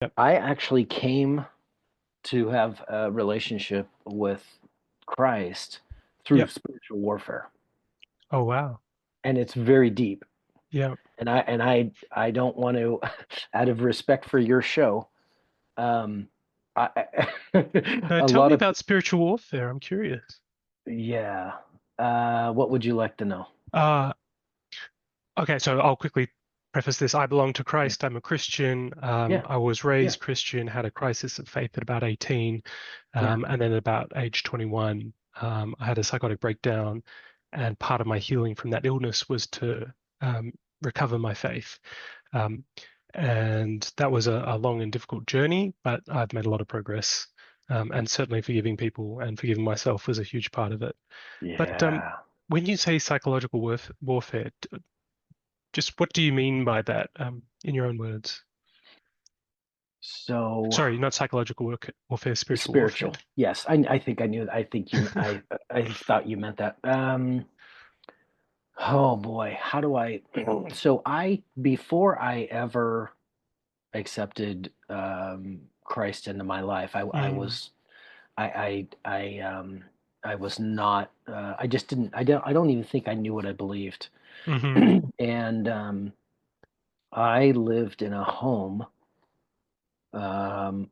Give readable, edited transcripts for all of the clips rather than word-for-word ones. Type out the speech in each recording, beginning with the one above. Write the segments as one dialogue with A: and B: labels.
A: Yep.
B: I actually came to have a relationship with Christ through
A: Yep.
B: spiritual warfare,
A: Oh, wow.
B: and it's very deep.
A: Yep.
B: And I don't want to, out of respect for your show, um,
A: No,
B: a
A: tell
B: lot
A: me
B: of
A: about spiritual warfare. I'm curious.
B: yeah. What would you like to know?
A: Uh, okay, so I'll quickly preface this. I belong to
B: Yeah,
A: Christ. I'm a Christian.
B: yeah,
A: I was
B: yeah,
A: raised Christian, had a crisis of faith at about 18,
B: yeah.
A: and then at about age 21, I had a psychotic breakdown, and part of my healing from that illness was to recover my faith. Um, and that was a long and difficult journey, but I've made a lot of progress. And certainly forgiving people and forgiving myself was a huge part of it. But
B: Yeah.
A: when you say psychological warfare, just what do you mean by that, in your own words?
B: So
A: Sorry, not psychological warfare, spiritual warfare.
B: spiritual. Yes, I think I knew. I think you. I thought you meant that. Oh boy, how do I? So I before I ever accepted Christ into my life, I
A: Mm,
B: was I was not. I just didn't. I don't even think I knew what I believed.
A: hmm
B: And I lived in a home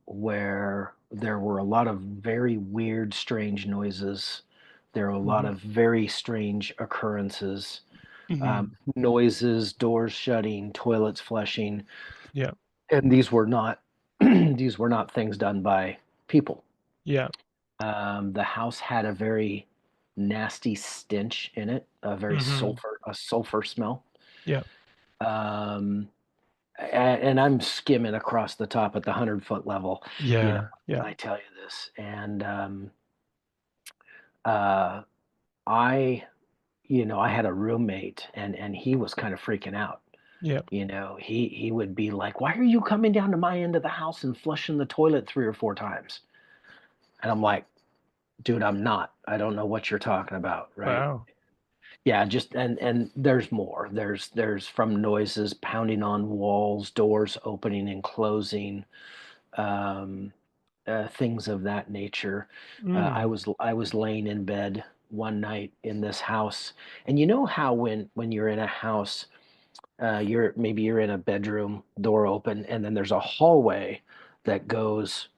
B: where there were a lot of very weird, strange noises. There were a lot
A: hmm
B: of very strange occurrences,
A: hmm
B: noises, doors shutting, toilets flushing,
A: Yeah,
B: and these were not these were not things done by people.
A: yeah.
B: The house had a very nasty stench in it,
A: hmm
B: a sulfur smell.
A: Yeah,
B: Um, and I'm skimming across the top at the 100-foot level,
A: yeah,
B: when
A: yeah,
B: I tell you this. And uh, I, I had a roommate, and he was kind of freaking out.
A: yeah.
B: He would be like, "Why are you coming down to my end of the house and flushing the toilet 3 or 4 times?" And I'm like, "Dude, I'm not. I don't know what you're talking about, right?"
A: Wow.
B: Yeah, just and there's more. There's from noises pounding on walls, doors opening and closing, um, things of that nature.
A: Mm,
B: I was laying in bed one night in this house, and you know how when you're in a house, you're in a bedroom, door open, and then there's a hallway that goes,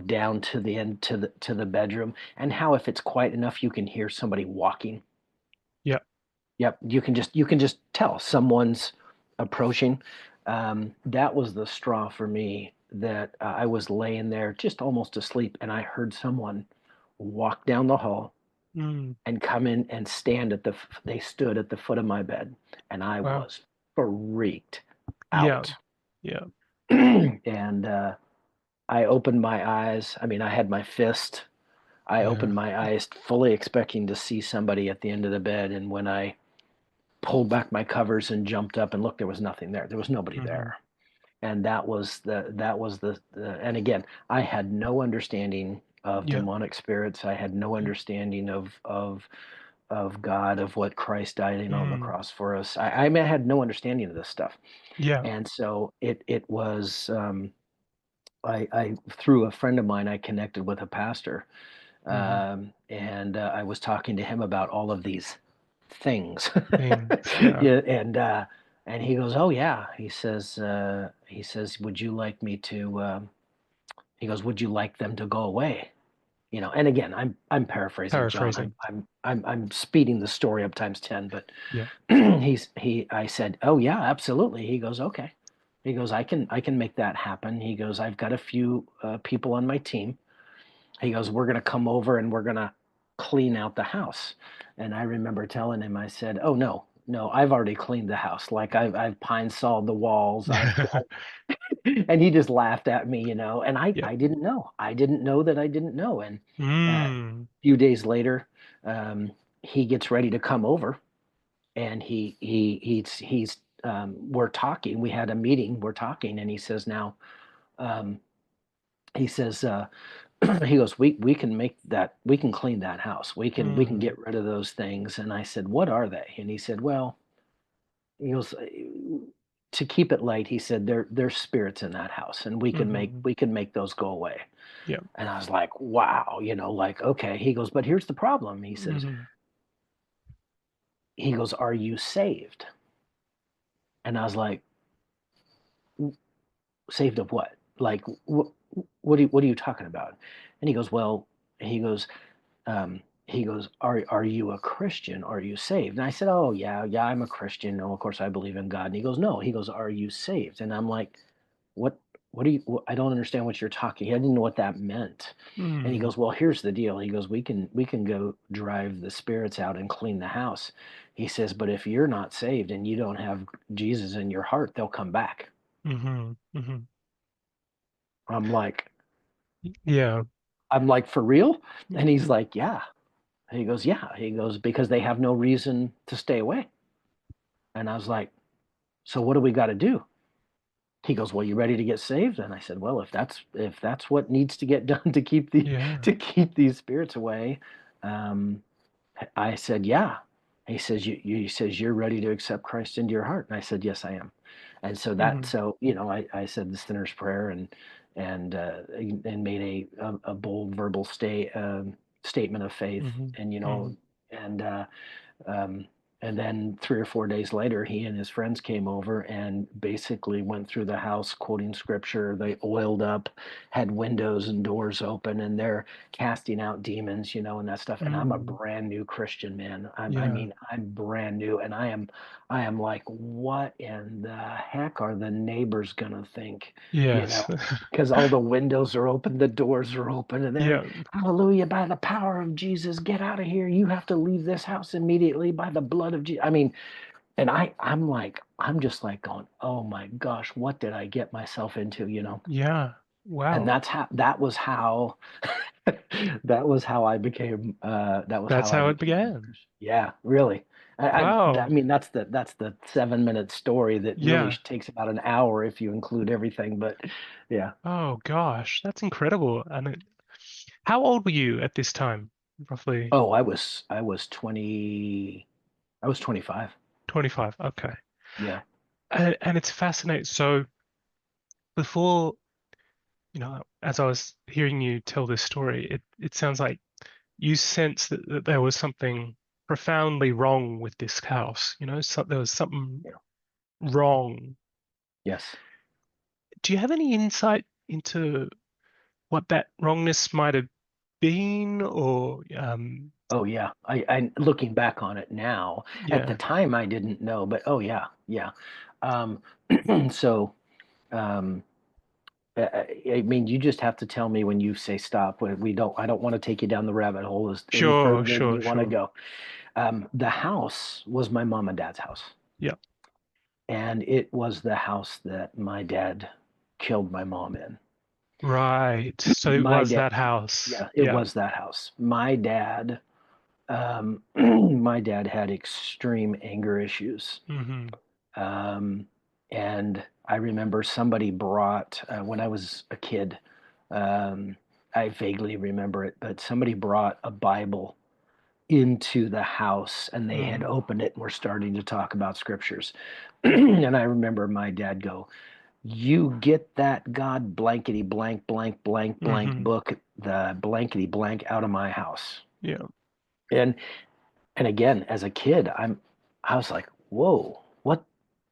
B: down to the end to the bedroom, and how if it's quiet enough, you can hear somebody walking.
A: yeah.
B: Yep, you can just tell someone's approaching. That was the straw for me that I was laying there just almost asleep, and I heard someone walk down the hall
A: Mm,
B: and come in and stand they stood at the foot of my bed, and I
A: wow.
B: was freaked
A: Yeah,
B: out.
A: yeah.
B: And I opened my eyes. I mean, I had my fist. I
A: Yeah.
B: opened my eyes fully expecting to see somebody at the end of the bed, and when I pulled back my covers and jumped up and looked, there was nothing there. There was nobody
A: hmm
B: there. And and again, I had no understanding of
A: Yeah.
B: demonic spirits. I had no
A: Yeah.
B: understanding of God, of what Christ dying on the
A: Mm,
B: cross for us. I mean, I had no understanding of this stuff.
A: yeah.
B: And so it was I through a friend of mine, I connected with a pastor,
A: hmm
B: and I was talking to him about all of these things.
A: Things. Yeah.
B: Yeah, and he goes, "Oh yeah." He says, "Would you like me to?" He goes, "Would you like them to go away?" And again, I'm paraphrasing, John.
A: Paraphrasing.
B: I'm speeding the story up times 10, but
A: Yeah.
B: I said, "Oh yeah, absolutely." He goes, "Okay." He goes, I can make that happen." He goes, "I've got a few people on my team." He goes, "We're going to come over and we're going to clean out the house." And I remember telling him, I said, "Oh no, no, I've already cleaned the house. Like I've pine sawed the walls. And he just laughed at me, and
A: Yeah.
B: I didn't know. I didn't know that I didn't know. And a
A: Mm,
B: few days later, he gets ready to come over, and we're talking. We had a meeting. We're talking, and he says, "Now," um, he says, he goes, we can clean that house. We can
A: mm,
B: get rid of those things." And I said, "What are they?" And he said, "Well," he goes, to keep it light, he said, there's spirits in that house, and
A: Hmm.
B: we can make those go away.
A: Yeah.
B: And I was like, wow, like, okay. He goes, but here's the problem.
A: Hmm.
B: He goes, are you saved? And I was like, saved of what? Like, what are you talking about? And he goes, well, he goes, he goes, are you a Christian? Are you saved? And I said, oh yeah, I'm a Christian. No, of course I believe in God. And he goes, no. He goes, are you saved? And I'm like, what? What do you? I don't understand what you're talking. I didn't know what that meant. And he
A: Mm.
B: goes, well, here's the deal. He goes, we can go drive the spirits out and clean the house. He says, but if you're not saved and you don't have Jesus in your heart, they'll come back.
A: Hmm. Hmm.
B: I'm like,
A: Yeah.
B: for real? And he's like, yeah. He goes, yeah. He goes, because they have no reason to stay away. And I was like, so what do we got to do? He goes, well, you ready to get saved? And I said, well, if that's what needs to get done to keep
A: Yeah.
B: these spirits away, um, I said, yeah. He says, he says, you're ready to accept Christ into your heart. And I said, yes, I am. And so
A: Hmm.
B: I said the sinner's prayer, and made a bold verbal statement of faith.
A: Hmm.
B: And,
A: Hmm.
B: and, um, and then 3 or 4 days later, he and his friends came over and basically went through the house quoting scripture. They oiled up, had windows and doors open, and they're casting out demons, and that stuff. And I'm a
A: Mm.
B: brand new Christian, man. I
A: Yeah.
B: mean, I'm brand new, and I am like, what in the heck are the neighbors gonna think? You know,
A: Yes.
B: because all the windows are open, the doors are open, and they're,
A: Yeah.
B: hallelujah, by the power of Jesus, get out of here. You have to leave this house immediately by the blood of Jesus. I mean, and I'm just like going, oh my gosh, what did I get myself into?
A: Yeah.
B: And
A: Wow.
B: that was how that was how I became
A: That's how it
B: a
A: began.
B: Christian. Yeah, really. I
A: Wow.
B: mean, that's the 7-minute story that really
A: Yeah.
B: takes about an hour if you include everything. But yeah.
A: Oh gosh, that's incredible. How old were you at this time? Roughly
B: Oh, I was 20. I was 25.
A: 25. Okay.
B: Yeah.
A: And it's fascinating. So before, as I was hearing you tell this story, it sounds like you sensed that there was something profoundly wrong with this house. There was something
B: Yeah.
A: wrong.
B: Yes.
A: Do you have any insight into what that wrongness might have been, or
B: Oh yeah. I looking back on it now, at the
A: yeah,
B: time I didn't know, but oh yeah, yeah. Um, so um, I mean, you just have to tell me when you say stop. I don't want to take you down the rabbit hole any further
A: sure,
B: than
A: sure,
B: you want to
A: sure.
B: go. The house was my mom and dad's house,
A: Yeah,
B: and it was the house that my dad killed my mom in.
A: right. So it
B: My
A: was
B: dad,
A: that house.
B: yeah, it
A: Yeah.
B: was that house. My dad, my dad had extreme anger issues.
A: Hmm.
B: Um, and I remember somebody brought, when I was a kid, um, I vaguely remember it, but somebody brought a Bible into the house, and they had
A: Hmm.
B: opened it and were starting to talk about scriptures. And I remember my dad go, you get that God blankety blank blank blank blank
A: Hmm.
B: book, the blankety blank, out of my house.
A: Yeah.
B: And again, as a kid, I was like, whoa, what?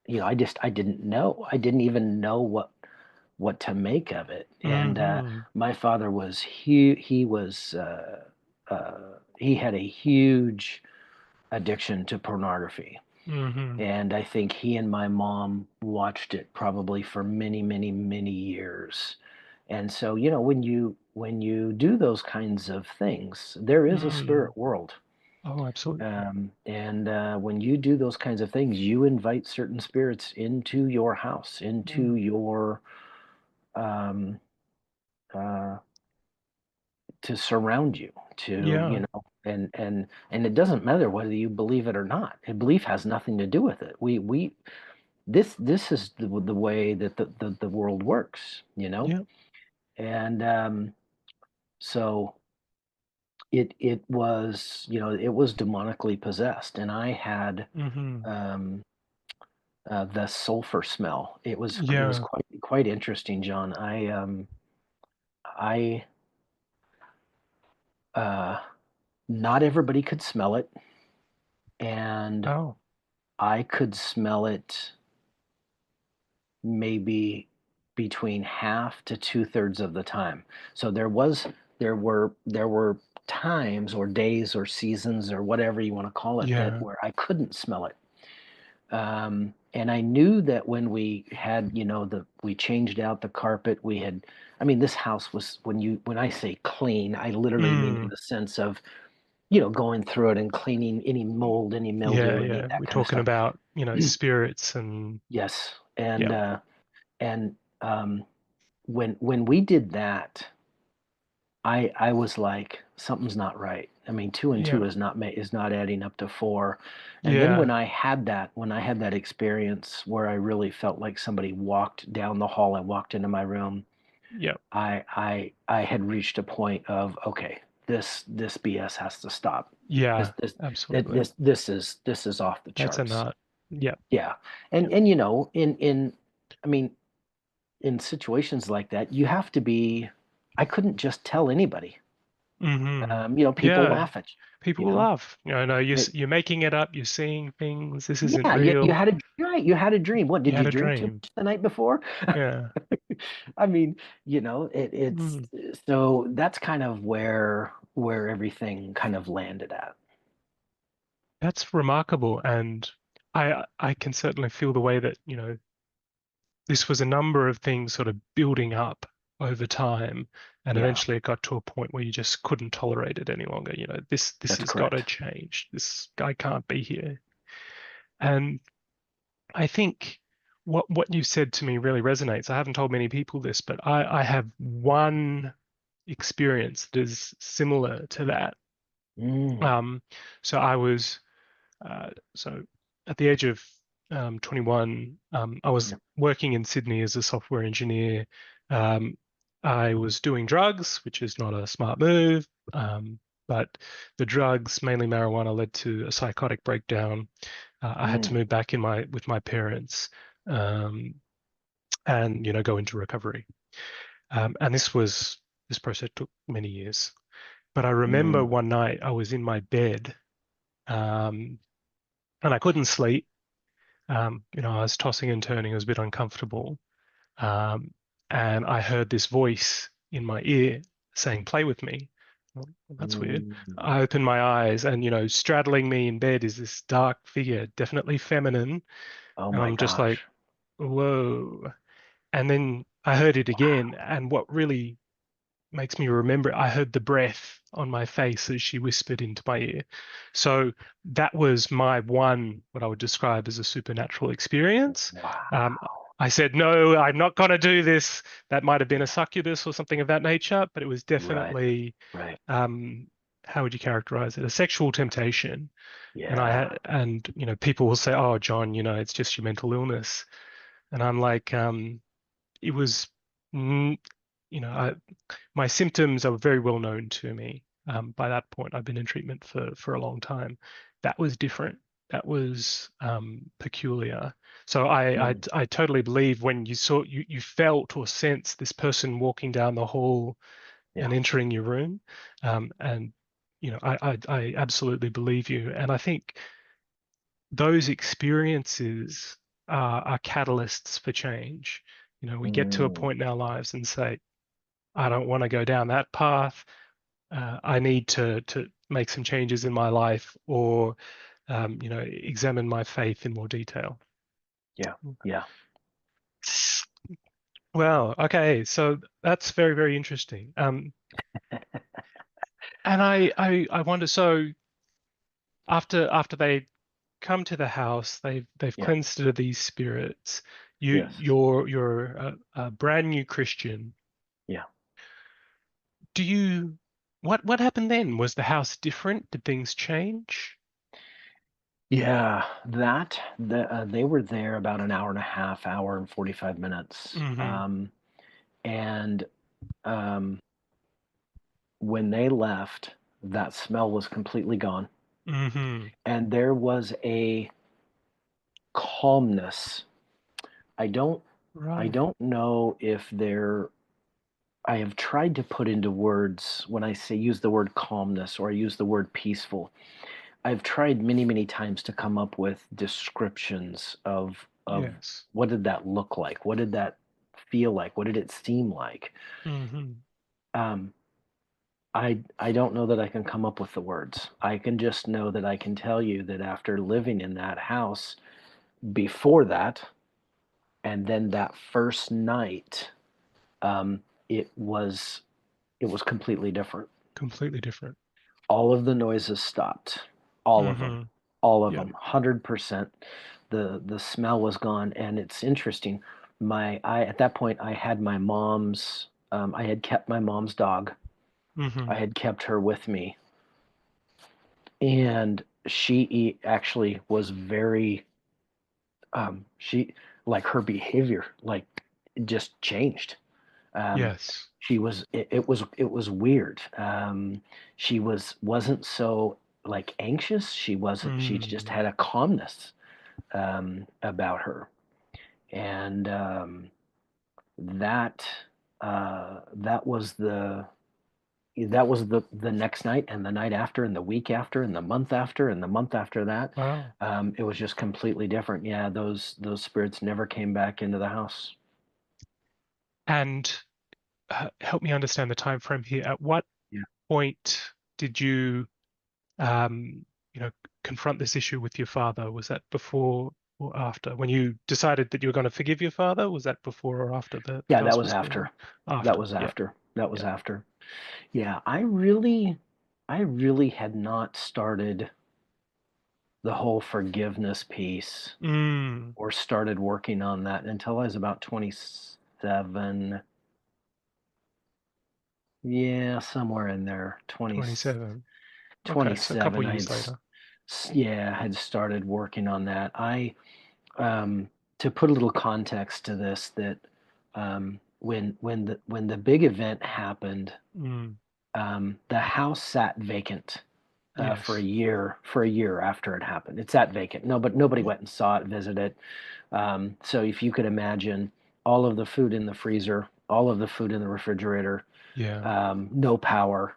B: I didn't know. I didn't even know what to make of it. And
A: Hmm.
B: my father was he had a huge addiction to pornography.
A: Hmm.
B: And I think he and my mom watched it probably for many, many, many years. And so, when you do those kinds of things, there is a
A: Mm.
B: spirit world.
A: Oh, absolutely.
B: And when you do those kinds of things, you invite certain spirits into your house, into
A: Mm.
B: your um, uh, to surround you,
A: Yeah.
B: and it doesn't matter whether you believe it or not. Belief has nothing to do with it. We this is the way that the world works.
A: Yeah.
B: And so it was demonically possessed, and I had
A: Hmm.
B: um, the sulfur smell. It was
A: Yeah.
B: quite interesting, John. I uh, Not everybody could smell it, and
A: Oh,
B: I could smell it maybe between half to two-thirds of the time. So there were times or days or seasons or whatever you want to call it that
A: yeah.
B: where I couldn't smell it. And I knew that when we had, we changed out the carpet, I mean, this house was, when I say clean, I literally mean in
A: Mm.
B: the sense of, going through it and cleaning any mold, any
A: Yeah,
B: mildew, any of
A: yeah.
B: that
A: We're
B: kind of
A: talking
B: stuff.
A: about, spirits and
B: Yes.
A: yeah.
B: And when we did that, I was like, something's not right. I mean, two and
A: Yeah.
B: two is not adding up to four. And then
A: Yeah.
B: when I had that experience where I really felt like somebody walked down the hall and walked into my room,
A: Yeah.
B: I had reached a point of, okay, this BS has to stop. This
A: Yeah.
B: this
A: Absolutely.
B: this is off the
A: That's a
B: charts.
A: nut. Yeah.
B: Yeah.
A: Yeah.
B: And in I mean, in situations like that, you have to be. I couldn't just tell anybody.
A: Mm-hmm.
B: People
A: Yeah.
B: laugh at
A: People
B: you.
A: will laugh. No,
B: They,
A: you're making it up. You're seeing things. This isn't
B: yeah, you
A: real.
B: had a right. You had a dream. What
A: You
B: did you
A: had a
B: drink too
A: dream.
B: much the night before?
A: Yeah.
B: I mean, it's
A: Mm.
B: so that's kind of where everything kind of landed at.
A: That's remarkable. And I can certainly feel the way that, this was a number of things sort of building up over time, and
B: Yeah,
A: eventually it got to a point where you just couldn't tolerate it any longer. This
B: that's
A: has got to
B: correct.
A: change. This guy can't be here. And I think what you said to me really resonates. I haven't told many people this, but I have one experience that is similar to that.
B: Mm,
A: Um, so I was so at the age of 21, I was
B: yeah.
A: working in Sydney as a software engineer. Um, I was doing drugs, which is not a smart move, but the drugs, mainly marijuana, led to a psychotic breakdown. I had to
B: Mm,
A: move back with my parents, um, and go into recovery. And this process took many years. But I remember
B: mm,
A: one night I was in my bed, um, and I couldn't sleep. I was tossing and turning. It was a bit uncomfortable. Um, and I heard this voice in my ear saying, "Play with me." Well, that's weird.
B: mm.
A: I opened my eyes, and straddling me in bed is this dark figure, definitely feminine.
B: Oh
A: And
B: my
A: I'm just like,
B: gosh.
A: whoa. And then I heard it again. And what really makes me remember it, I heard the breath on my face as she whispered into my ear. So that was my one, what I would describe as a supernatural experience. Um,
B: Wow.
A: I said, no, I'm not going to do this. That might have been a succubus or something of that nature, but it was
B: Right.
A: definitely,
B: Right.
A: um, how would you characterize it? A sexual temptation. And
B: Yeah.
A: people will say, oh, John, it's just your mental illness. And I'm like, it was, mm, you know, I, my symptoms are very well known to me. By that point, I've been in treatment for a long time. That was different. That was peculiar. So
B: Mm,
A: I totally believe when you felt or sensed this person walking down the hall
B: yeah.
A: and entering your room, and I absolutely believe you. And I think those experiences are catalysts for change. We get to a
B: Mm,
A: point in our lives and say, I don't want to go down that path. I need to make some changes in my life, or examine my faith in more detail.
B: yeah. Yeah.
A: Well, okay, so that's very, very interesting. And I wonder, so after they come to the house, they've
B: Yeah.
A: cleansed it of these spirits.
B: Yes.
A: You're a brand new Christian.
B: Yeah.
A: Do you what happened then? Was the house different? Did things change?
B: Yeah, they were there about an hour and a half, hour and 45 minutes.
A: Mm-hmm.
B: And um, when they left, that smell was completely gone.
A: Mm-hmm.
B: And there was calmness. I don't I
A: Right.
B: don't know if there I have tried to put into words when I say use the word calmness or I use the word peaceful. I've tried many, many times to come up with descriptions of
A: Yes.
B: what did that look like? What did that feel like? What did it seem like?
A: Hmm.
B: Um, I don't know that I can come up with the words. I can just know that I can tell you that after living in that house before that, and then that first night, um, it was it was completely different.
A: Completely different.
B: All of the noises stopped. All of them.
A: Hmm.
B: All of
A: Yeah.
B: them. 100%. The smell was gone, and it's interesting. I at that point, I had my mom's, I had kept my mom's dog. I
A: Hmm.
B: had kept her with me, and actually was very, she like, her behavior, like, just changed. Um,
A: Yes.
B: it was weird. She wasn't so, like, anxious. She just
A: Mm.
B: had a calmness, about her, and, that, that was the next night and the night after and the week after and the month after and the month after that.
A: Wow.
B: It was just completely different. Yeah, those spirits never came back into the house.
A: And help me understand the time frame here. At what
B: Yeah.
A: point did you, um, you know, confront this issue with your father? Was that before or after? When you decided that you were going to forgive your father, was that before or after the
B: Yeah, that
A: dust
B: was
A: was cleared?
B: after. That
A: After.
B: was
A: Yeah.
B: after. That was
A: Yeah.
B: after. Yeah, I really had not started the whole forgiveness piece
A: Mm.
B: or started working on that until I was about 27. Yeah, somewhere in there.
A: 27. Okay. So a couple
B: 27.
A: of years later.
B: Yeah, had started working on that. Um, to put a little context to this, that when the big event happened,
A: Mm.
B: the house sat vacant
A: Yes.
B: for a year after it happened. It sat vacant. No, but nobody
A: Yeah.
B: went and saw it, visited. So if you could imagine all of the food in the freezer, all of the food in the refrigerator,
A: Yeah.
B: no power,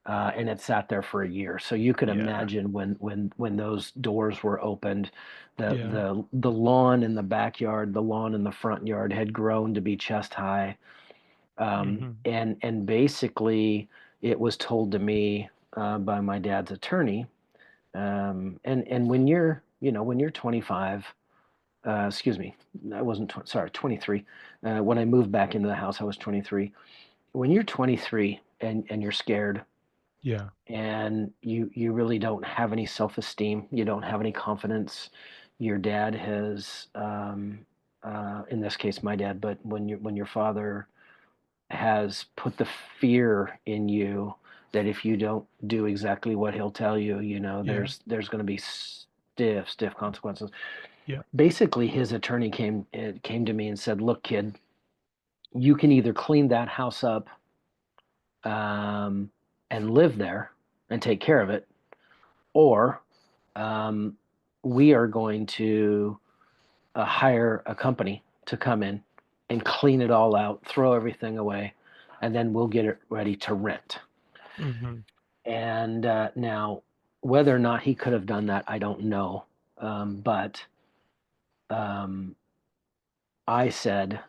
B: and it sat there for a year. So you could
A: Yeah.
B: imagine when those doors were opened, the
A: Yeah.
B: the the lawn in the backyard, the lawn in the front yard had grown to be chest high,
A: Hmm.
B: and basically it was told to me by my dad's attorney. And when you're 25, excuse me, I wasn't sorry, 23. When I moved back into the house, I was 23. When you're 23 and you're scared
A: Yeah.
B: and you really don't have any self-esteem, you don't have any confidence. Your dad has, in this case, my dad, but when your father has put the fear in you that if you don't do exactly what he'll tell you,
A: Yeah.
B: there's going to be stiff consequences.
A: Yeah.
B: Basically, his attorney came to me and said, "Look, kid, you can either clean that house up, um, and live there and take care of it, or um, we are going to hire a company to come in and clean it all out, throw everything away, and then we'll get it ready to rent."
A: Hmm.
B: And now, whether or not he could have done that, I don't know. But um, I said,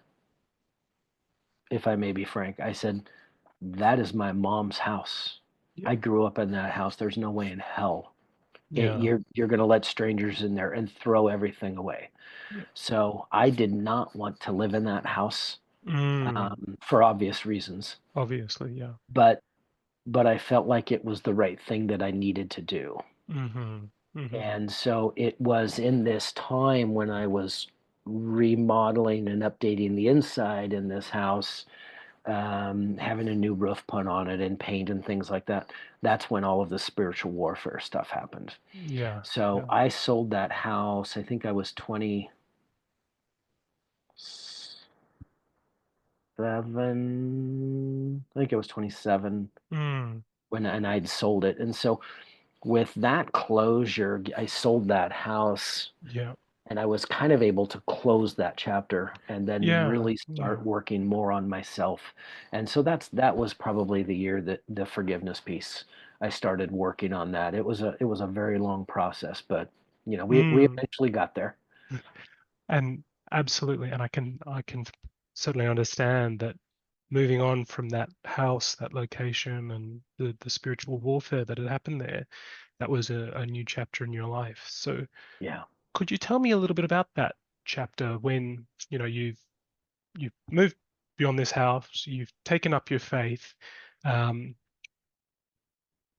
B: if I may be frank, I said, that is my mom's house.
A: Yeah.
B: I grew up in that house. There's no way in hell
A: Yeah.
B: you're going to let strangers in there and throw everything away.
A: Yeah.
B: So I did not want to live in that house,
A: Mm.
B: for obvious reasons.
A: Obviously. Yeah.
B: But I felt like it was the right thing that I needed to do.
A: Hmm. Hmm.
B: And so it was in this time when I was remodeling and updating the inside in this house, having a new roof put on it and paint and things like that. That's when all of the spiritual warfare stuff happened.
A: Yeah.
B: So
A: Yeah.
B: I sold that house. I think I was 27. I think I was 27
A: Mm.
B: and I'd sold it. And so with that closure, I sold that house.
A: Yeah.
B: and I was kind of able to close that chapter and then
A: Yeah.
B: really
A: Yeah.
B: start working more on myself. And so that was probably the year that the forgiveness piece, I started working on that. It was a very long process, but we
A: Mm.
B: eventually got there.
A: And absolutely, and I can certainly understand that moving on from that house, that location, and the spiritual warfare that had happened there, that was a new chapter in your life. So
B: Yeah.
A: could you tell me a little bit about that chapter when, you've moved beyond this house, you've taken up your faith, um,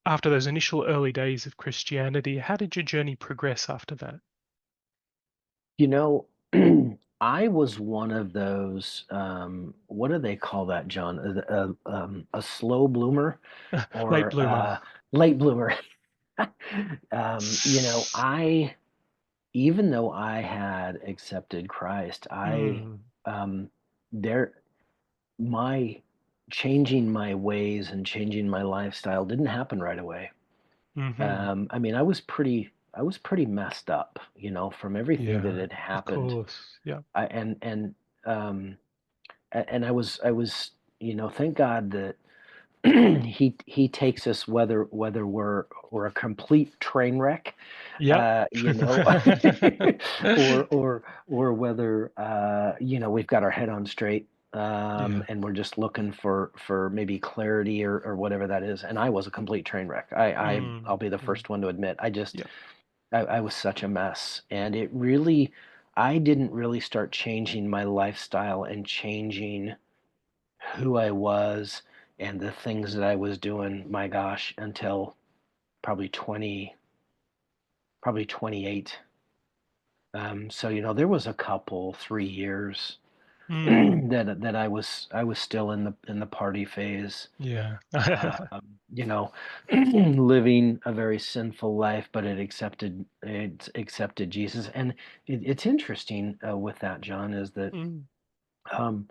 A: after those initial early days of Christianity, how did your journey progress after that?
B: You know, I was one of those, what do they call that, John? A slow bloomer
A: Late
B: or
A: bloomer.
B: late bloomer. I even though I had accepted Christ,
A: Mm,
B: um, there, my changing my ways and changing my lifestyle didn't happen right away.
A: hmm.
B: I mean, I was pretty messed up, from everything that
A: Yeah,
B: had
A: of
B: happened.
A: course. Yeah.
B: I um, and I was, thank God that he takes us whether we're a complete train wreck,
A: Yep.
B: you know, or whether we've got our head on straight,
A: Yeah.
B: and we're just looking for maybe clarity or whatever that is. And I was a complete train wreck. I'll
A: Mm,
B: be the
A: mm,
B: first one to admit.
A: yep.
B: I was such a mess, and I didn't really start changing my lifestyle and changing who I was and the things that I was doing, my gosh, until probably 20, probably 28. So there was a couple, 3 years
A: Mm,
B: that I was still in the party phase,
A: yeah.
B: um, you know, living a very sinful life, but it accepted Jesus. And it's interesting with that, John, is that
A: Mm,
B: um,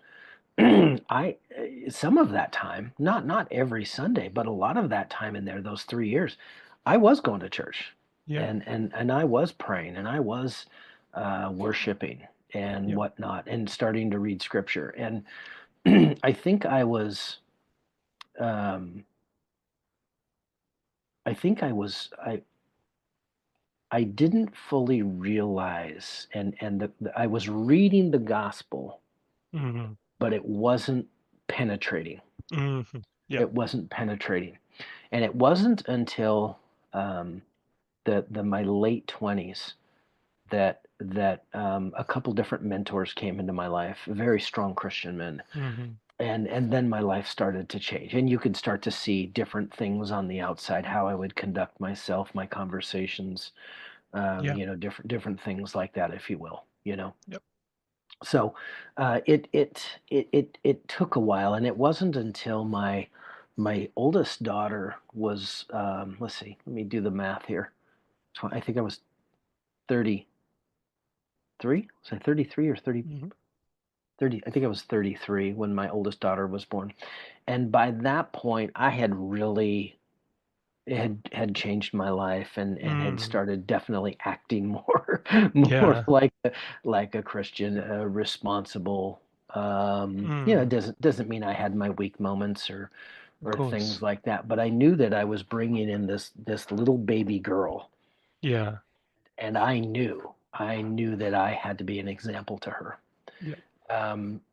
B: some of that time, not every Sunday, but a lot of that time in there, those 3 years, I was going to church,
A: yeah.
B: and I was praying, and I was worshiping and
A: Yeah.
B: whatnot, and starting to read scripture. And I think um, I didn't fully realize, and I was reading the gospel,
A: Hmm.
B: but it wasn't penetrating.
A: Hmm. Yeah.
B: It wasn't penetrating. And it wasn't until um, the my late 20s that a couple different mentors came into my life, very strong Christian men,
A: Hmm.
B: and then my life started to change. And you could start to see different things on the outside, how I would conduct myself, my conversations,
A: Yeah.
B: different things like that, if you will.
A: Yep.
B: So it took a while, and it wasn't until my oldest daughter was, let's see, let me do the math here. I think I was 33. Was I 33 or 30?
A: Hmm.
B: 30. I think I was 33 when my oldest daughter was born. And by that point, I had really it had changed my life, and had
A: Mm,
B: started definitely acting more more
A: yeah.
B: like a Christian, responsible. It
A: Mm,
B: doesn't mean I had my weak moments
A: of
B: or
A: course.
B: things like that, but I knew that I was bringing in this little baby girl,
A: Yeah.
B: and I knew that I had to be an example to her.
A: Yep.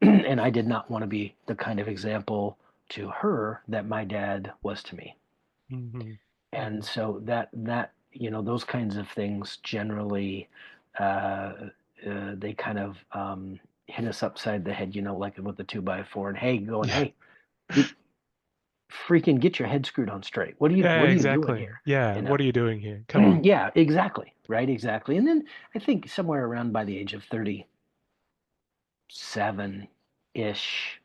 B: And I did not want to be the kind of example to her that my dad was to me.
A: Hmm.
B: And
A: Hmm.
B: so those kinds of things generally, uh, they kind of hit us upside the head, like with the 2x4, and hey, going,
A: Yeah.
B: hey, get freaking get your head screwed on straight. What are you
A: Yeah,
B: what are you doing
A: exactly.
B: here?
A: Yeah.
B: You know?
A: What are you doing here? Come on.
B: Yeah, exactly. Right, exactly. And then I think somewhere around by the age of 37-ish,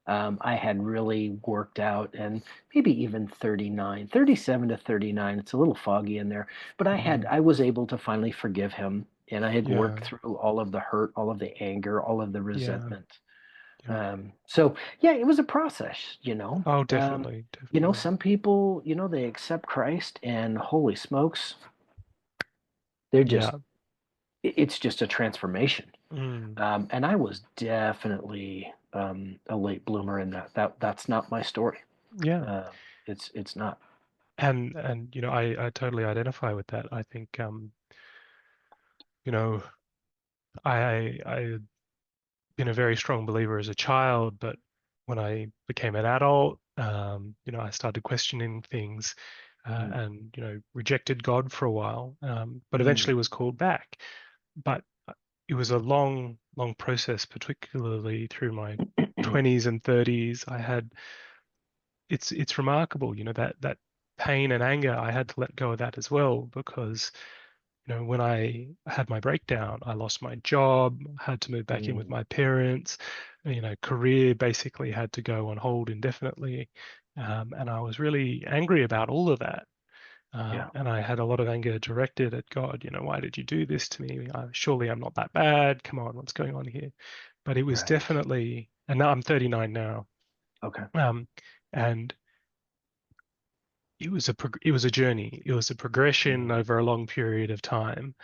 B: I had really worked out, and maybe even 39, 37 to 39. It's a little foggy in there, but
A: Hmm.
B: I was able to finally forgive him, and I had worked
A: Yeah.
B: through all of the hurt, all of the anger, all of the
A: Yeah.
B: resentment.
A: Yeah.
B: So yeah, it was a process,
A: Oh, definitely. Definitely.
B: some people, they accept Christ, and holy smokes, they're just
A: Yeah.
B: it's just a transformation.
A: Mm,
B: And I was definitely a late bloomer in that. That's not my story.
A: yeah.
B: Uh, it's not.
A: And I totally identify with that. I think you know, I been a very strong believer as a child, but when I became an adult, I started questioning things,
B: Mm,
A: and rejected God for a while, but
B: mm,
A: eventually was called back. But it was a long, long process, particularly through my 20s and 30s. It's remarkable, that pain and anger. I had to let go of that as well because when I had my breakdown, I lost my job, had to move back in with
B: mm,
A: my parents, career basically had to go on hold indefinitely. And I was really angry about all of that.
B: yeah,
A: And I had a lot of anger directed at God. Why did you do this to me? Surely I'm not that bad. Come on, what's going on here? But it was
B: right.
A: definitely, and now I'm 39 now.
B: Okay.
A: Um, and it was a journey. It was a progression
B: Mm,
A: over a long period of time,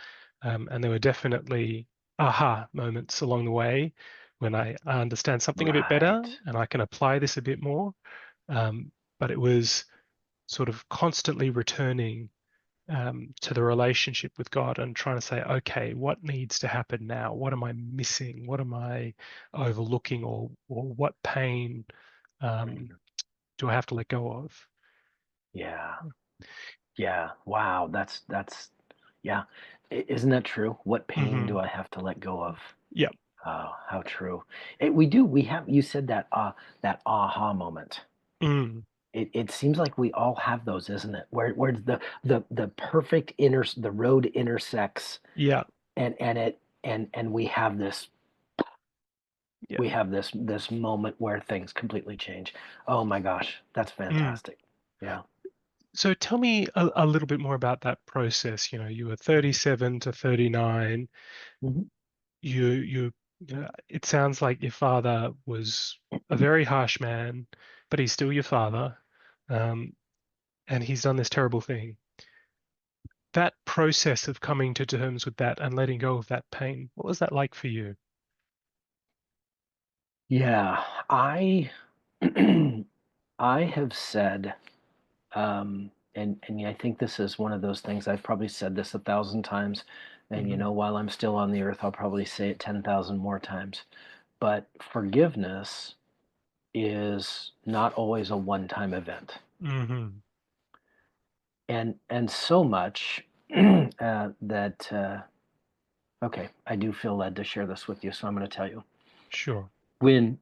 A: and there were definitely aha moments along the way when I understand something a bit better
B: right.
A: and I can apply this a bit more. But it was sort of constantly returning to the relationship with God and trying to say, okay, what needs to happen now? What am I missing? What am I overlooking, or what pain um,
B: Mm,
A: do I have to let go of?
B: yeah. Yeah. Wow. That's yeah. Isn't that true? What pain do
A: Hmm.
B: I have to let go of?
A: Yeah.
B: Oh, how true. We do. We have. You said that aha moment.
A: Mm.
B: It seems like we all have those, isn't it? Where the perfect the road intersects,
A: Yeah.
B: and
A: Yeah.
B: we have this moment where things completely change. Oh my gosh, that's
A: Mm.
B: fantastic. Yeah.
A: So tell me a little bit more about that process. You were 37 to 39.
B: Mhm.
A: It sounds like your father was a very harsh man, but he's still your father. Um, and he's done this terrible thing. That process of coming to terms with that and letting go of that pain, what was that like for you?
B: Yeah, I I have said, and I think this is one of those things. I've probably said this 1,000 times, and
A: Hmm.
B: while I'm still on the earth, I'll probably say it 10,000 more times. But forgiveness is not always a one-time event,
A: Hmm.
B: and so much that okay, I do feel led to share this with you, so I'm going to tell you.
A: Sure.
B: When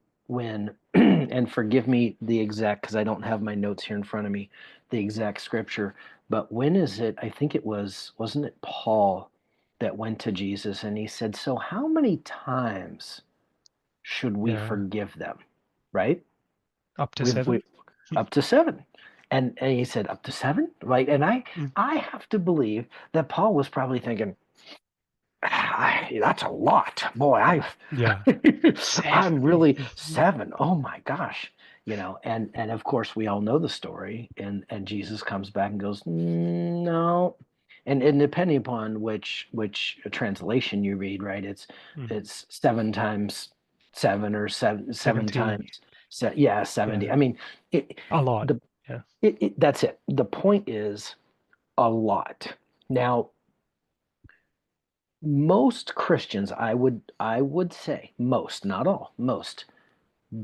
B: and forgive me the exact, because I don't have my notes here in front of me, the exact scripture, but when is it? I think it wasn't it Paul that went to Jesus and he said, "So how many times should we
A: Yeah.
B: forgive them?" Right?
A: Up to
B: We
A: seven?
B: up to seven, and he said up to seven, right? And
A: Mm.
B: I have to believe that Paul was probably thinking, that's a lot. Boy,
A: Yeah.
B: I'm
A: Seven.
B: really seven. Oh my gosh. And of course we all know the story, and Jesus comes back and goes, No. And depending upon which translation you read, right?
A: Mm.
B: It's seven times seven, or seven
A: 70.
B: times yeah, 70.
A: Yeah.
B: I mean, it
A: A lot.
B: the
A: Yeah.
B: that's it. The point is a lot. Now, most Christians, I would say, most, not all, most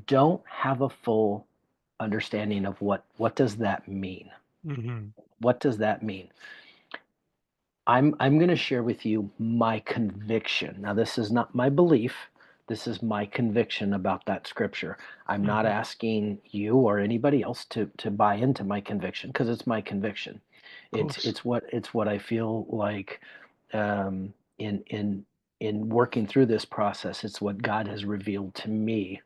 B: don't have a full understanding of what does that mean.
A: Hmm.
B: What does that mean? I'm going to share with you my conviction. Now, this is not my belief. This is my conviction about that scripture. I'm not
A: Hmm.
B: asking you or anybody else to buy into my conviction, because it's my conviction.
A: Of course.
B: It's what I feel like, um, in working through this process. It's what God has revealed to me,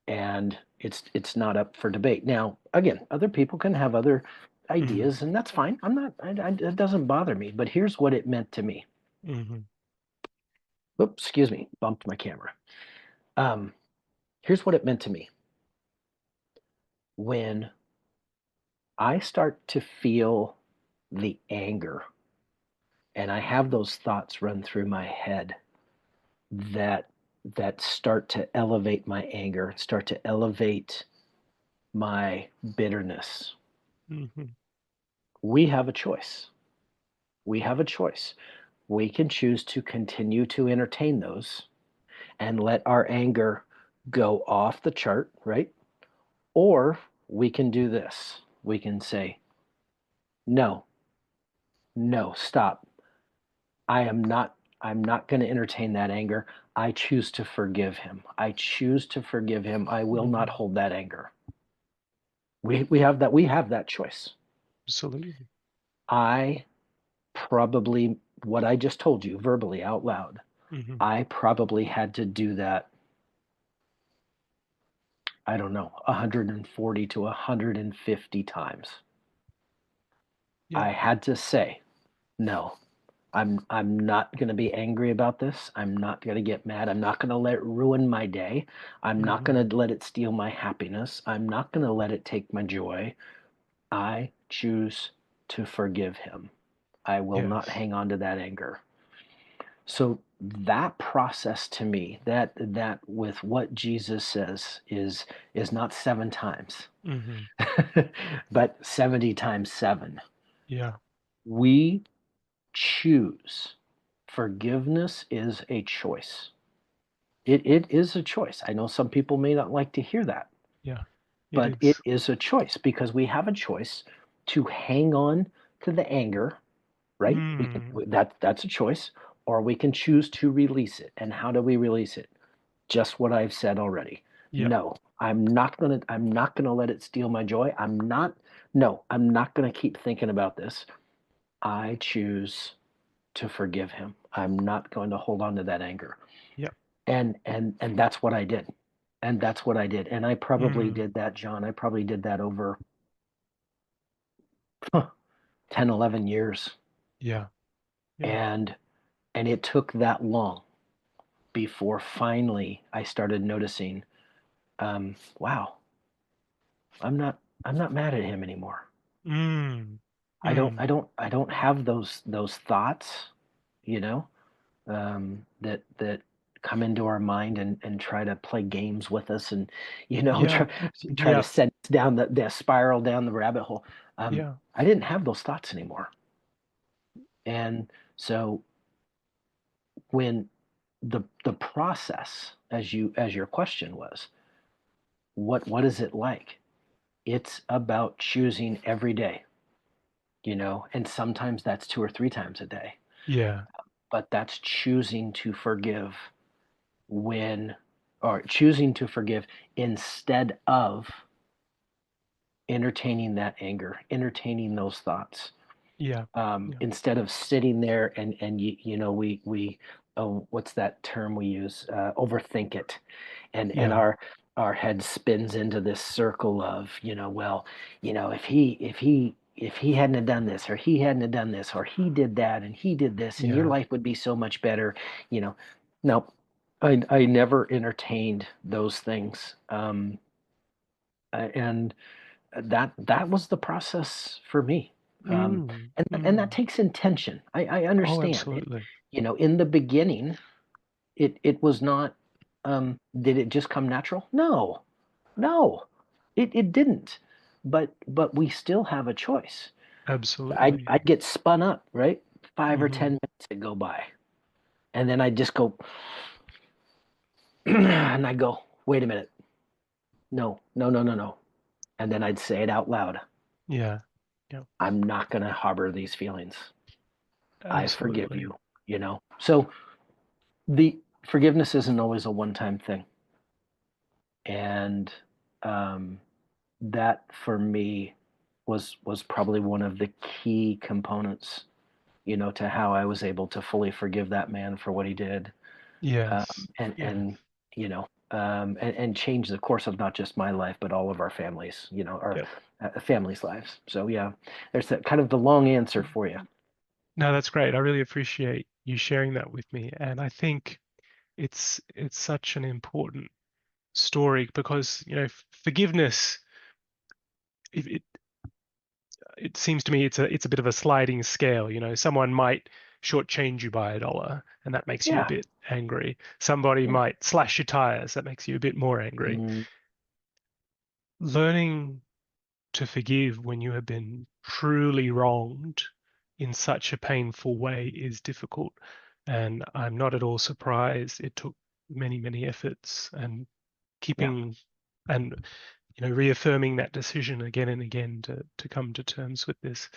B: and it's not up for debate. Now, again, other people can have other
A: Mm.
B: ideas, and that's fine. I'm not. It doesn't bother me. But here's what it meant to me.
A: Hmm.
B: Oops, excuse me, bumped my camera. Um, Here's what it meant to me when I start to feel the anger and I have those thoughts run through my head that start to elevate my anger, start to elevate my bitterness.
A: Hmm.
B: We have a choice. We have a choice. We can choose to continue to entertain those and let our anger go off the chart, right? Or we can do this. We can say, no, no, stop. I'm not going to entertain that anger. I choose to forgive him. I choose to forgive him. I will not
A: Hmm.
B: hold that anger. We have that choice.
A: Absolutely.
B: I probably what I just told you verbally out loud,
A: Hmm.
B: I probably had to do that, I don't know, 140 to 150 times.
A: Yeah.
B: I had to say, no, I'm not going to be angry about this. I'm not going to get mad. I'm not going to let it ruin my day. I'm not
A: Hmm.
B: going to let it steal my happiness. I'm not going to let it take my joy. I choose to forgive him. I will not
A: Yes.
B: hang on to that anger. So that process to me, that with what Jesus says is not 7 times,
A: Hmm.
B: but 70 times 7.
A: Yeah.
B: We choose. Forgiveness is a choice. It is a choice. I know some people may not like to hear that,
A: Yeah. It
B: but it
A: is.
B: is a choice because we have a choice to hang on to the anger, right?
A: Mm.
B: That's a choice, or we can choose to release it. And how do we release it? Just what I've said already.
A: Yeah.
B: No, I'm not gonna let it steal my joy. I'm not gonna keep thinking about this. I choose to forgive him. I'm not going to hold on to that anger.
A: Yeah.
B: And that's what I did. And that's what I did. And I probably
A: Mm.
B: did that, John. I probably did that over 10, 11 years.
A: Yeah. Yeah.
B: And it took that long before finally I started noticing, wow, I'm not mad at him anymore.
A: Mm.
B: I don't
A: Mm.
B: I don't I don't have those thoughts, you know, that come into our mind and try to play games with us and
A: Yeah.
B: try to
A: Yeah.
B: send us down the spiral down the rabbit hole.
A: Yeah.
B: I didn't have those thoughts anymore, and so when the process, as your question was, what is it like? It's about choosing every day, and sometimes that's 2 or 3 times a day,
A: Yeah.
B: but that's choosing to forgive when or choosing to forgive instead of entertaining that anger, entertaining those thoughts.
A: Yeah. Yeah.
B: Instead of sitting there and we oh, what's that term we use? Overthink it, and
A: Yeah.
B: our head spins into this circle of well, if he hadn't have done this or he hadn't have done this or he did that and he did this and your
A: Yeah.
B: life would be so much better. You know, no, I never entertained those things, and that was the process for me.
A: Mm.
B: And that
A: Mm.
B: takes intention. I
A: Oh,
B: understand it.
A: absolutely.
B: In the beginning, it was not. Did it just come natural? No, no, it didn't. But we still have a choice.
A: Absolutely.
B: I'd get spun up, right? 5 or 10
A: Hmm.
B: minutes would go by, and then I'd just go, and I go, wait a minute, no, no, no, no, no, and then I'd say it out loud.
A: Yeah. Yeah.
B: I'm not going to harbor these feelings. I forgive
A: Absolutely.
B: you. So the forgiveness isn't always a one-time thing. And um, that for me was probably one of the key components, to how I was able to fully forgive that man for what he did,
A: Yes. Yes.
B: and change the course of not just my life but all of our families, our
A: Yep.
B: families' lives. So yeah, there's that kind of the long answer for you.
A: No, that's great. I really appreciate you sharing that with me. And I think it's such an important story because, forgiveness, it seems to me it's a bit of a sliding scale. Someone might shortchange you by $1, and that makes you a
B: Yeah.
A: bit angry. Somebody
B: Yeah.
A: might slash your tires, that makes you a bit more angry.
B: Mm,
A: Learning to forgive when you have been truly wronged in such a painful way is difficult. And I'm not at all surprised it took many, many efforts and
B: yeah.
A: keeping and reaffirming that decision again and again to come to terms with this.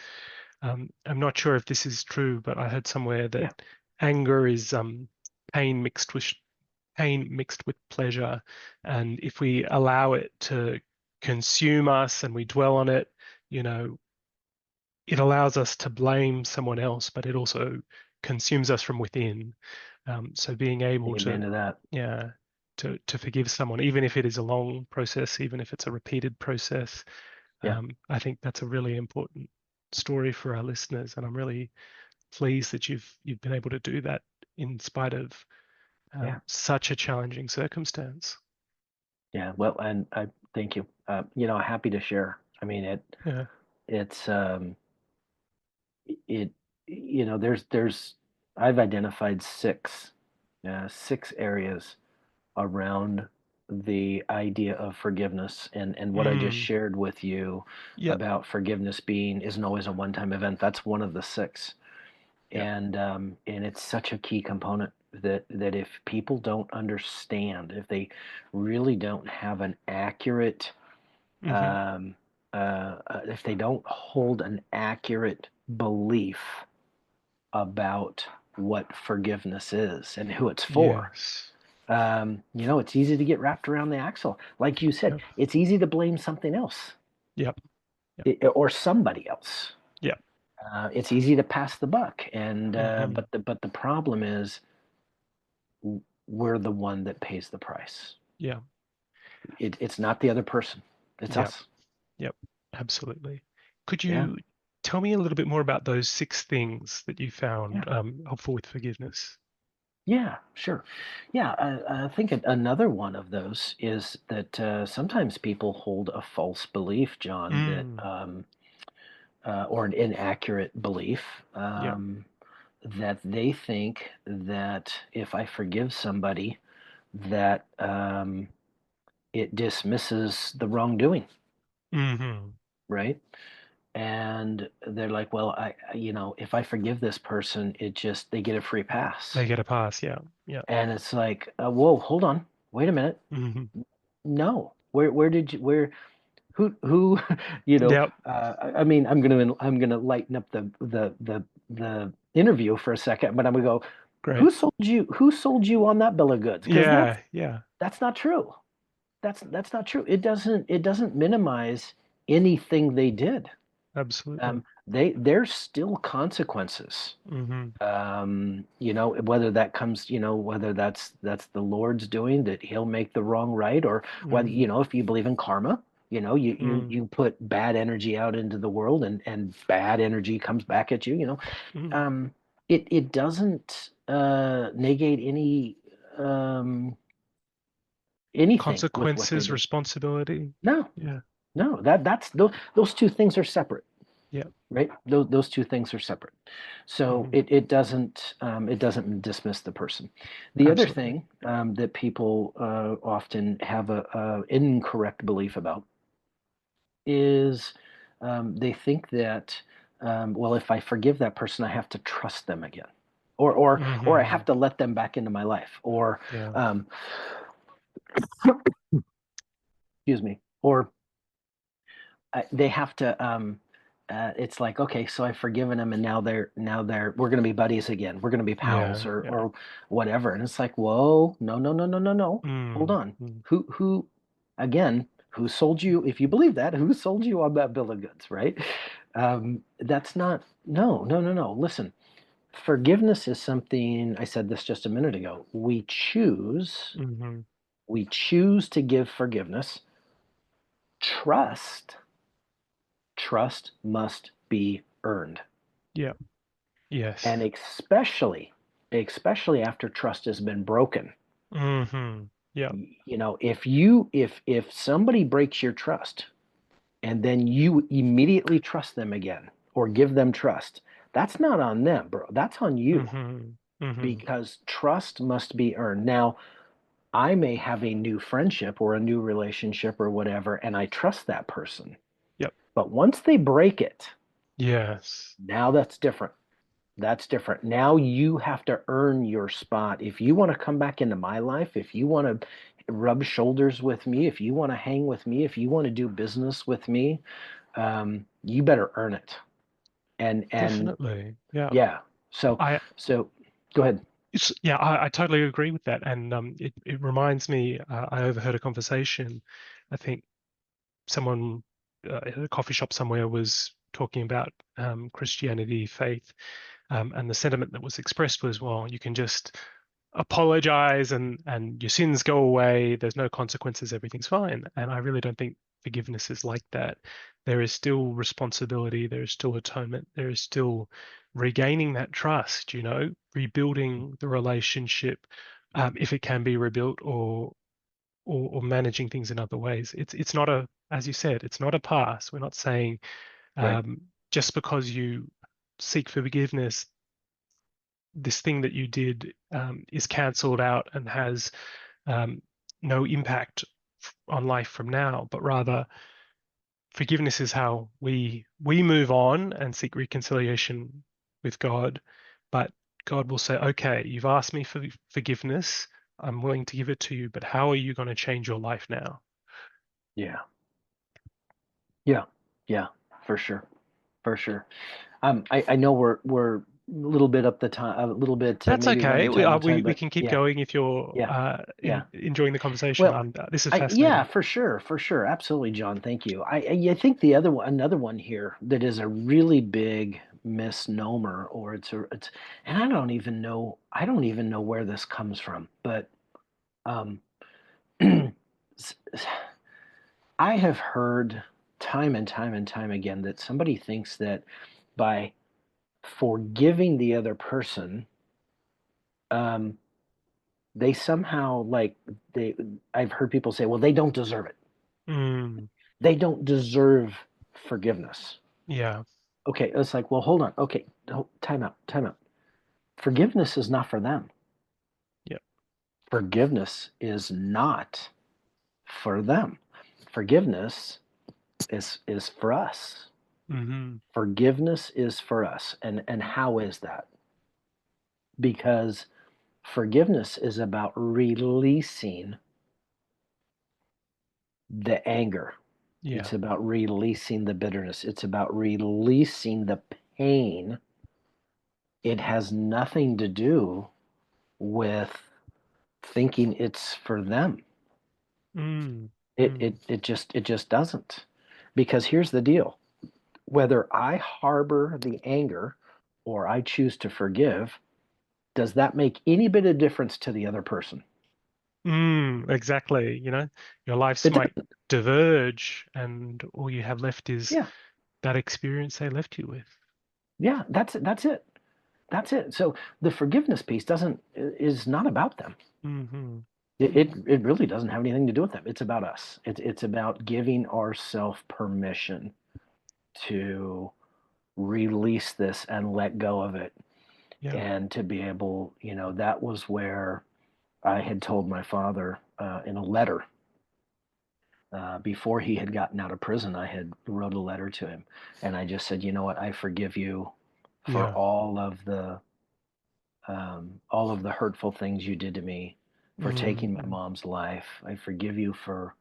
A: I'm not sure if this is true, but I heard somewhere that
B: Yeah.
A: anger is pain mixed with pain mixed with pleasure, and if we allow it to consume us and we dwell on it, you know, it allows us to blame someone else, but it also consumes us from within. So being able
B: Amen
A: to,
B: to that.
A: yeah, to forgive someone, even if it is a long process, even if it's a repeated process,
B: Yeah.
A: I think that's a really important story for our listeners, and I'm really pleased that you've been able to do that in spite of
B: Yeah.
A: such a challenging circumstance.
B: Yeah. Well, and I thank you. Happy to share. I mean,
A: Yeah.
B: it's, it, there's, I've identified six areas around the idea of forgiveness, and what I just
A: Mm.
B: shared with you
A: Yep.
B: about forgiveness being isn't always a one-time event. That's one of the six.
A: Yep.
B: And it's such a key component that if people don't understand, if they really don't have an accurate,
A: Mm-hmm.
B: um, if they don't hold an accurate belief about what forgiveness is and who it's for,
A: Yes.
B: it's easy to get wrapped around the axle. Like you said,
A: Yep.
B: it's easy to blame something else,
A: Yep. Yep.
B: or somebody else.
A: Yep.
B: It's easy to pass the buck, and
A: Mm-hmm.
B: but the problem is we're the one that pays the price.
A: Yeah.
B: It's not the other person, it's
A: Yep.
B: us.
A: Yep. Absolutely. Could
B: Yeah,
A: you tell me a little bit more about those 6 things that you
B: yeah,
A: found helpful with forgiveness?
B: yeah, sure. Yeah, I think another one of those is that sometimes people hold a false belief, John, that
A: Mm.
B: or an inaccurate belief,
A: Yep.
B: that they think that if I forgive somebody, that it dismisses the wrongdoing,
A: Mm-hmm.
B: right? And they're like, well, if I forgive this person, they get a free pass.
A: They get a pass. Yeah. Yeah.
B: And it's like, whoa, hold on, wait a minute,
A: Mm-hmm.
B: no, where did you, where, who,
A: Yep.
B: I mean, I'm gonna lighten up the interview for a second, but I'm gonna go,
A: Great.
B: who sold you on that bill of goods? Because
A: Yeah. Yeah.
B: that's not true. That's not true. It doesn't minimize anything they did.
A: Absolutely.
B: There's still consequences.
A: Mm-hmm.
B: Whether that comes, whether that's the Lord's doing, that He'll make the wrong right, or whether,
A: Mm.
B: if you believe in karma,
A: Mm.
B: you put bad energy out into the world, and bad energy comes back at you.
A: Mm.
B: Um, it doesn't negate anything with what they
A: Consequences,
B: did.
A: responsibility.
B: No,
A: Yeah.
B: no, those two things are separate.
A: Yeah.
B: Right? Those two things are separate. So
A: Mm-hmm.
B: it doesn't dismiss the person. The other
A: Absolutely.
B: thing that people often have a incorrect belief about is they think that, well, if I forgive that person, I have to trust them again, or I
A: Mm-hmm.
B: have to let them back into my life, or
A: Yeah.
B: um, excuse me, or they have to. It's like, okay, so I've forgiven them, and now we're going to be buddies again. We're going to be pals,
A: Yeah.
B: or
A: Yeah.
B: whatever. And it's like, whoa, no, no, no, no, no, no. Hold
A: Mm.
B: on.
A: Mm.
B: Who again? Who sold you? If you believe that, who sold you on that bill of goods? Right? That's not. No, no, no, no. Listen, forgiveness is something. I said this just a minute ago. We choose.
A: Mm-hmm.
B: We choose to give forgiveness. Trust Trust must be earned.
A: Yeah.
B: And
A: Yes.
B: especially after trust has been broken.
A: Mm-hmm. Yeah.
B: If somebody breaks your trust and then you immediately trust them again or give them trust, That's not on them, bro. That's on you,
A: Mm-hmm. Mm-hmm.
B: because trust must be earned. Now, I may have a new friendship or a new relationship or whatever, and I trust that person.
A: Yep.
B: But once they break it,
A: Yes.
B: now that's different. That's different. Now you have to earn your spot. If you want to come back into my life, if you want to rub shoulders with me, if you want to hang with me, if you want to do business with me, you better earn it. And
A: Definitely. Yeah.
B: yeah. So
A: I
B: so go ahead.
A: yeah, I totally agree with that. And it reminds me, I overheard a conversation. I think someone at a coffee shop somewhere was talking about Christianity, faith, and the sentiment that was expressed was, well, you can just apologize and your sins go away. There's no consequences. Everything's fine. And I really don't think forgiveness is like that. There is still responsibility. There is still atonement. There is still regaining that trust, rebuilding the relationship, if it can be rebuilt, or managing things in other ways. It's not a, as you said, it's not a pass. We're not saying
B: Right.
A: um, just because you seek forgiveness, this thing that you did is cancelled out and has um, no impact on life from now, but rather forgiveness is how we move on and seek reconciliation with God. But God will say, okay, you've asked me for forgiveness. I'm willing to give it to you, but how are you going to change your life now?
B: Yeah. Yeah. Yeah. For sure. For sure. I know we're a little bit up the time, a little bit
A: That's
B: maybe
A: okay.
B: running
A: We,
B: tight
A: uh,
B: on time,
A: we we
B: but
A: can keep
B: yeah,
A: going if you're
B: yeah, yeah.
A: enjoying the conversation.
B: Well,
A: This is
B: I yeah,
A: fascinating.
B: for sure, absolutely, John. Thank you. I think the other one, another one here that is a really big misnomer, or it's, and I don't even know where this comes from, but um, s- s- I have heard time and time and time again that somebody thinks that by forgiving the other person, um, they somehow like they. I've heard people say, well, they don't deserve it.
A: Mm,
B: They don't deserve forgiveness.
A: yeah,
B: Okay, it's like, well, hold on. Okay, time out, time out. Forgiveness is not for them.
A: yeah.
B: Forgiveness is not for them. Forgiveness is for us.
A: Hmm.
B: Forgiveness is for us. And how is that? Because forgiveness is about releasing the anger.
A: Yeah.
B: It's about releasing the bitterness. It's about releasing the pain. It has nothing to do with thinking it's for them.
A: Mm,
B: It it
A: mm,
B: it just doesn't. Because here's the deal. Whether I harbor the anger or I choose to forgive, does that make any bit of difference to the other person?
A: exactly. Your lives
B: It
A: might
B: doesn't.
A: diverge, and all you have left is
B: Yeah.
A: that experience they left you with.
B: Yeah, that's it. That's it. That's it. So the forgiveness piece doesn't is not about them.
A: Hmm.
B: It really doesn't have anything to do with them. It's about us. It's about giving ourself permission to release this and let go of it,
A: Yeah.
B: and to be able, that was where I had told my father in a letter before he had gotten out of prison. I had wrote a letter to him, and I just said, you know what, I forgive you for
A: Yeah.
B: all of the hurtful things you did to me, for taking my
A: Mm,
B: mom's life. I forgive you for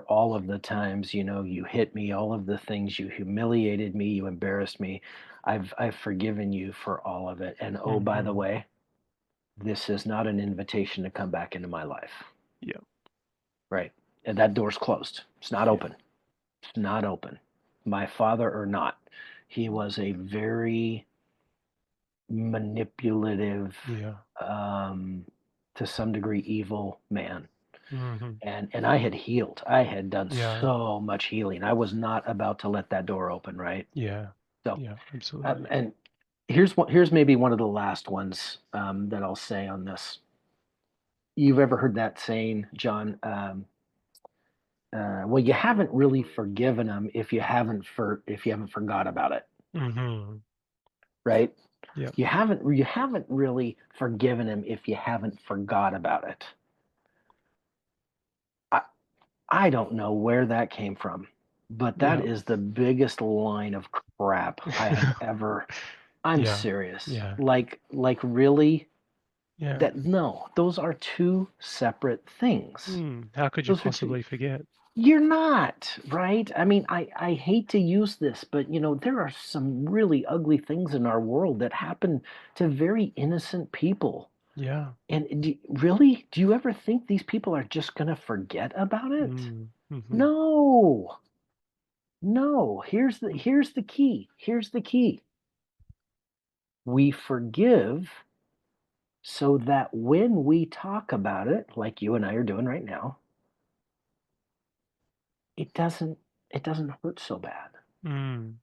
B: all of the times, you hit me, all of the things, you humiliated me, you embarrassed me. I've forgiven you for all of it. And oh, by the
A: hmm.
B: way, this is not an invitation to come back into my life.
A: Yeah.
B: Right. And that door's closed. It's not
A: Yeah.
B: open. It's not open. My father or not, he was a very manipulative,
A: Yeah.
B: um, to some degree, evil man.
A: Hmm.
B: And I had healed. I had done
A: Yeah.
B: so much healing. I was not about to let that door open, right?
A: Yeah.
B: So,
A: Yeah. Absolutely.
B: and here's maybe one of the last ones that I'll say on this. You've ever heard that saying, John? Well, you haven't really forgiven them if you haven't forgot about it.
A: Hmm.
B: right?
A: Yep.
B: You haven't really forgiven him if you haven't forgot about it. I I don't know where that came from, but that
A: Yeah.
B: is the biggest line of crap I have ever. I'm
A: Yeah.
B: serious.
A: Yeah.
B: Really,
A: Yeah.
B: that no, those are two separate things.
A: How could you
B: Those are two.
A: possibly forget?
B: You're not, right? I mean, I hate to use this, but there are some really ugly things in our world that happen to very innocent people.
A: Yeah.
B: And really, do you ever think these people are just going to forget about it?
A: Mm-hmm.
B: No. No. Here's the key. Here's the key. We forgive so that when we talk about it, like you and I are doing right now, it doesn't it doesn't hurt so bad.
A: Mm.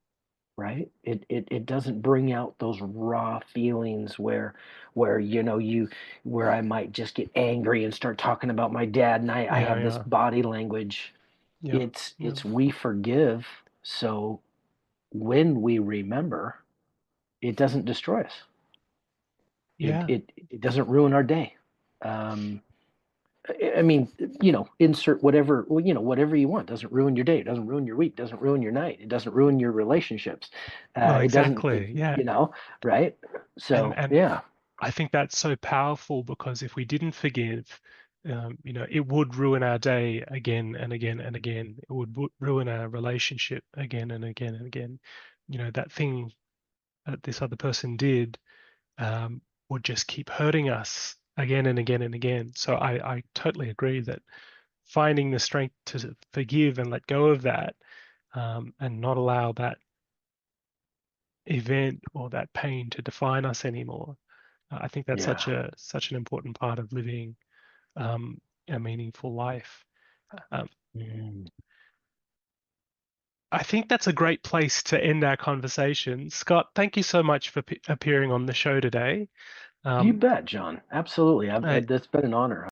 B: Right? It doesn't bring out those raw feelings where where I might just get angry and start talking about my dad, and I
A: Yeah.
B: have this
A: Yeah.
B: body language.
A: Yep. Yep.
B: It's we forgive, so when we remember, it doesn't destroy us.
A: Yeah.
B: It doesn't ruin our day. Um, I mean, insert whatever, well, whatever you want. Doesn't ruin your day. It doesn't ruin your week. Doesn't ruin your night. It doesn't ruin your relationships.
A: Well,
B: It doesn't,
A: exactly. Yeah.
B: right? So,
A: And
B: yeah,
A: I think that's so powerful because if we didn't forgive, it would ruin our day again and again and again. It would ruin our relationship again and again and again. That thing that this other person did um, would just keep hurting us again and again and again. So I totally agree that finding the strength to forgive and let go of that and not allow that event or that pain to define us anymore. I think that's
B: yeah.
A: such an important part of living um, a meaningful life. Um,
B: Mm.
A: I think that's a great place to end our conversation. Scott, thank you so much for appearing on the show today.
B: You
A: Um,
B: bet, John. Absolutely.
A: I,
B: That's been an honor.